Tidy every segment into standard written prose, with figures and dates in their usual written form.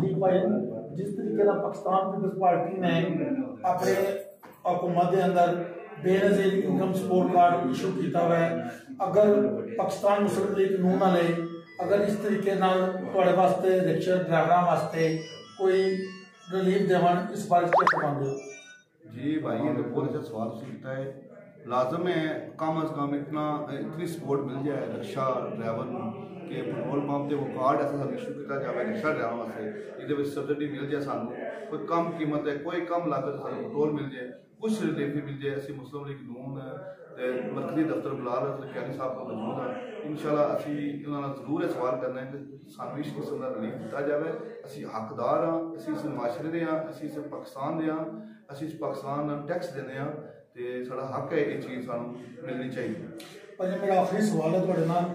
जी भाई, जिस तरीके का पाकिस्तान पीपल्स पार्टी ने अपने हुकूमत के अंदर Benazir income support card issue किया हुआ है, अगर पाकिस्तान मुस्लिम लीग नूं ना ले, अगर इस तरीके तुहाडे वास्ते रिक्शा ड्राइवरां वास्ते कोई रिलीफ देवन, इस बारे क्या फरमाते हो? जी भाई, ये तो बहुत अच्छा सवाल किया है। लाजम है कम अज कम इतनी सपोर्ट मिल जाए रिक्शा ड्राइवर के पेट्रोल पंप से वो कार्ड ऐसा इशू किया जाए रिक्शा ड्राइवर वास्ते, ये सबसिडी मिल जाए, सानू कोई कम कीमत है, कोई कम लागत सानू पेट्रोल मिल जाए, कुछ रिलीफ मिल जाए। असी मुस्लिम लीग नून मरकजी दफ्तर बिलाल कैनी साहब को मौजूद हैं, इंशाल्लाह असी उन्होंने जरूर ये सवाल करना है कि सानू इस किस्म का रिलीफ दिता जाए। असी हकदार हाँ, असी इस माशरे के हाँ, असी इस पाकिस्तान के हाँ, असी इस पाकिस्तान टैक्स देने हाँ, तो साड़ा हक है ये चीज़ सानू मिलनी चाहिए। पर मेरा आखिरी सवाल है तुहाडे नाल,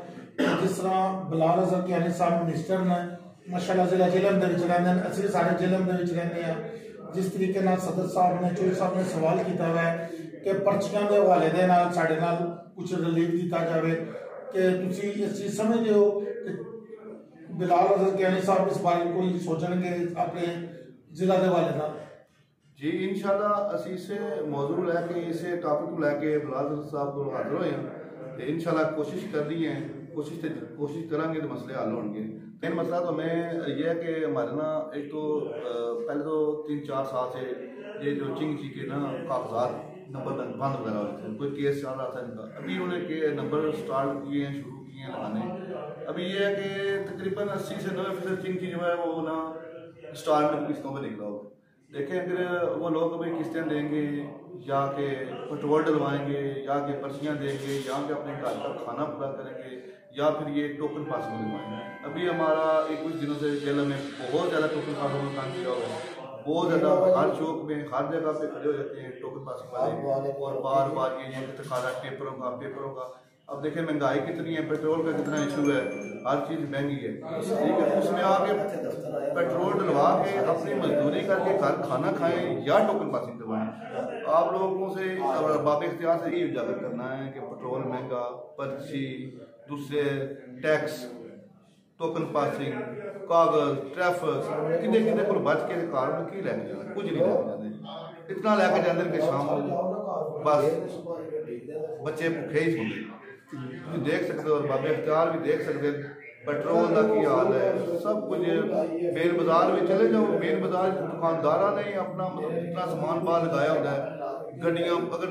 जिस तरह बिलाल अज़हर कैनी साहब मिनिस्टर ने माशाअल्लाह जिला जिलम दे विच रहिंदे ने, असीं सारे जिलम दे विच रहिंदे हां, जिस तरीके नाल सदर साहब ने चौधरी साहब ने सवाल किया हुआ है कि पर्चियां के हवाले दे नाल साडे नाल कुछ रिलीफ दिता जाए, कि तुसीं इस चीज़ समझते हो कि बिलाल अज़हर कैनी साहब इस बारे कोई सोचणगे अपने जिला के हवाले नाल? जी इंशाल्लाह असी इसे मौजू लैके इसे टॉपिक लैके बिलाल साहब को हाजिर होए हैं, तो इंशाल्लाह कोशिश कर रही हैं, कोशिश करांगे तो मसले हल होंगे। मेन मसला तो हमें यह है कि हमारे ना एक तो पहले तो 3-4 साल से ये जो चिंग के ना कागजात नंबर बंद वगैरह हो रहे थे, कोई केस चल रहा था इनका, अभी उन्हें नंबर स्टार्ट किए हैं, शुरू किए हैं लगाने। अभी ये है कि तकरीबन 80 से 90% चिंग जो है वो ना इंस्टॉलमेंट किस्तों पर निकला होगा। देखें अगर वो लोग अभी किस्तें देंगे या कि पेट्रोल डलवाएंगे या कि पर्चियाँ देंगे या कि अपने घर का खाना पूरा करेंगे या फिर ये टोकन पासिंग लगवाएंगे। अभी हमारा एक कुछ दिनों से जेल में बहुत ज़्यादा टोकन पासिंग में काम किया हुआ है, बहुत ज़्यादा हर चौक में हर जगह पे खड़े हो जाते हैं टोकन पासिंग वाले, और बार बार ये तकाजा पेपरों का। अब देखें महंगाई कितनी है, पेट्रोल का कितना इशू है, हर चीज़ महंगी है, ठीक है। उसमें आके पेट्रोल डलवा के अपनी मजदूरी करके घर खाना खाएं या टोकन पासिंग करवाएं। आप लोगों से बाब इख्तियार से ये उजागर करना है कि पेट्रोल महंगा, पर्ची, दूसरे टैक्स, टोकन पासिंग, कागज, ट्रैफिक किन्ने को बच के कार में की लैके जाना, कुछ नहीं लैके जाते, इतना लैके जाते कि शाम बस बच्चे भुखे ही सोंदे। देख सकते हो और बाबे इख्तियार भी देख सकते हैं पेट्रोल का की हाल है, सब कुछ। मेन बाजार में चले जाओ, मेन बाजार दुकानदारा ने अपना मतलब इतना सामान बाहर लगाया होता है, गड्डियां अगर